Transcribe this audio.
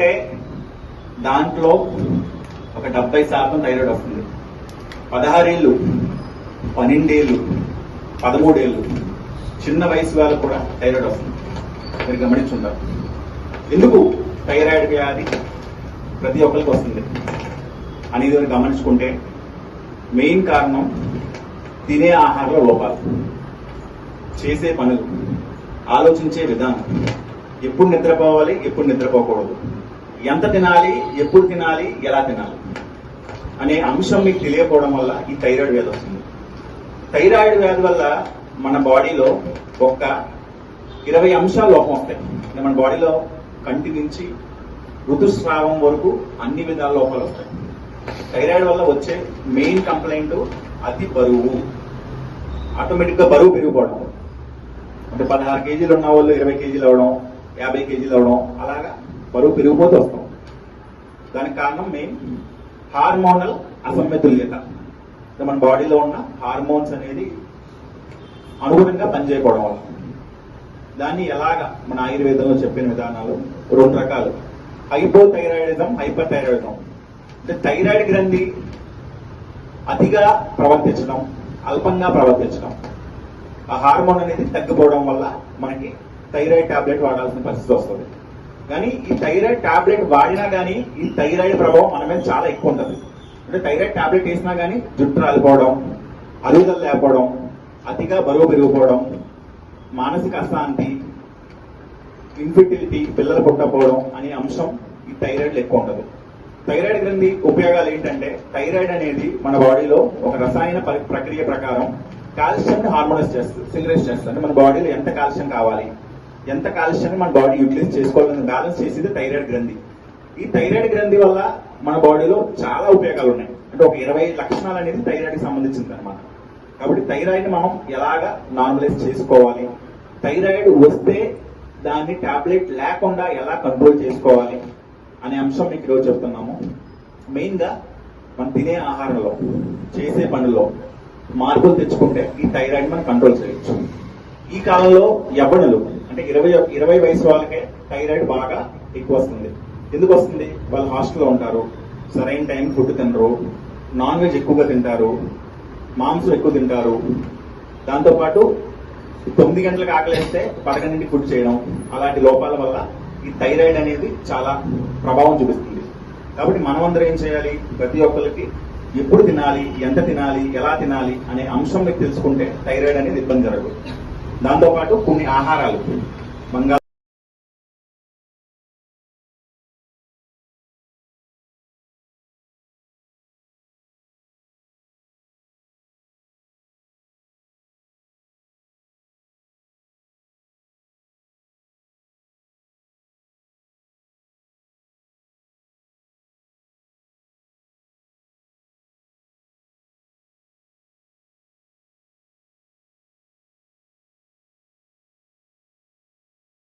అంటే దాంట్లో ఒక 70% థైరాయిడ్ వస్తుంది. 16 ఏళ్ళు, 12 ఏళ్ళు, 13 ఏళ్ళు చిన్న వయసు వాళ్ళకు కూడా థైరాయిడ్ వస్తుంది. మీరు గమనించుంటారు. ఎందుకు థైరాయిడ్ వ్యాధి ప్రతి ఒక్కరికి వస్తుంది అనేది గమనించుకుంటే మెయిన్ కారణం తినే ఆహారంలో లోపాలు, చేసే పనులు, ఆలోచించే విధానం, ఎప్పుడు నిద్రపోవాలి, ఎప్పుడు నిద్రపోకూడదు, ఎంత తినాలి, ఎప్పుడు తినాలి, ఎలా తినాలి అనే అంశం మీకు తెలియకపోవడం వల్ల ఈ థైరాయిడ్ వ్యాధి వస్తుంది. థైరాయిడ్ వ్యాధి వల్ల మన బాడీలో ఒక 20 అంశాలు లోపం వస్తాయి. మన బాడీలో కంటి నుంచి ఋతుస్రావం వరకు అన్ని విధాల లోపాలు వస్తాయి. థైరాయిడ్ వల్ల వచ్చే మెయిన్ కంప్లైంట్ అతి బరువు, ఆటోమేటిక్ గా బరువు పెరిగిపోవడం. అంటే 16 కేజీలు ఉన్న వాళ్ళు 20 కేజీలు అవడం, 50 కేజీలు అవడం, అలాగా బరువు పెరిగిపోతూ వస్తాం. దానికి కారణం మెయిన్ హార్మోనల్ అసమతుల్యత. మన బాడీలో ఉన్న హార్మోన్స్ అనేది అనుగుణంగా పనిచేయకపోవడం వల్ల. దాన్ని ఎలాగా మన ఆయుర్వేదంలో చెప్పిన విధానాలు 2 రకాలు: హైపోథైరాయిడిజం, హైపర్ థైరాయిడిజం. అంటే థైరాయిడ్ గ్రంథి అతిగా ప్రవర్తించడం, అల్పంగా ప్రవర్తించడం, ఆ హార్మోన్ అనేది తగ్గిపోవడం వల్ల మనకి థైరాయిడ్ టాబ్లెట్ వాడాల్సిన పరిస్థితి వస్తుంది. కానీ ఈ థైరాయిడ్ టాబ్లెట్ వాడినా కానీ ఈ థైరాయిడ్ ప్రభావం మన మీద చాలా ఎక్కువ ఉంటుంది. అంటే థైరాయిడ్ టాబ్లెట్ వేసినా కానీ జుట్టు రాలిపోవడం, అరుగుదల లేకపోవడం, అతిగా బరువు పెరిగిపోవడం, మానసిక అశాంతి, ఇన్ఫర్టిలిటీ, పిల్లలు పుట్టకపోవడం అనే అంశం ఈ థైరాయిడ్ ఎక్కువ ఉంటుంది. థైరాయిడ్ గ్రంథి ఉపయోగాలు ఏంటంటే, థైరాయిడ్ అనేది మన బాడీలో ఒక రసాయన ప్రక్రియ ప్రకారం కాల్షియం హార్మోనైజ్ చేస్తుంది, సింక్రైజ్ చేస్తుంది. అంటే మన బాడీలో ఎంత కాల్షియం కావాలి, ఎంత కాల్షియాన్ని మన బాడీ యూటిలైజ్ చేసుకోవాలని బ్యాలెన్స్ చేసేది థైరాయిడ్ గ్రంథి. ఈ థైరాయిడ్ గ్రంథి వల్ల మన బాడీలో చాలా ఉపయోగాలు ఉన్నాయి. అంటే ఒక 20 లక్షణాలు అనేది థైరాయిడ్ కి సంబంధించింది అనమాట. కాబట్టి థైరాయిడ్ మనం ఎలాగా నార్మలైజ్ చేసుకోవాలి, థైరాయిడ్ వస్తే దాన్ని టాబ్లెట్ లేకుండా ఎలా కంట్రోల్ చేసుకోవాలి అనే అంశం మీకు ఈరోజు చెప్తున్నాము. మెయిన్ గా మనం తినే ఆహారంలో, చేసే పనుల్లో మార్పులు తెచ్చుకుంటే ఈ థైరాయిడ్ మనం కంట్రోల్ చేయొచ్చు. ఈ కాలంలో యవ్వనులు అంటే 20 వయసు వాళ్ళకే థైరాయిడ్ బాగా ఎక్కువ వస్తుంది. ఎందుకు వస్తుంది? వాళ్ళు హాస్టల్లో ఉంటారు, సరైన టైం ఫుడ్ తినరు, నాన్ వెజ్ ఎక్కువగా తింటారు, మాంసం ఎక్కువ తింటారు. దాంతోపాటు 9 గంటలకు ఆకలిస్తే 11 ఫుడ్ చేయడం, అలాంటి లోపాల వల్ల ఈ థైరాయిడ్ అనేది చాలా ప్రభావం చూపిస్తుంది. కాబట్టి మనమందరం ఏం చేయాలి? ప్రతి ఒక్కరికి ఎప్పుడు తినాలి, ఎంత తినాలి, ఎలా తినాలి అనే అంశం మీకు తెలుసుకుంటే థైరాయిడ్ అనేది ఇబ్బంది జరగదు. దాంతోపాటు కొన్ని ఆహారాలు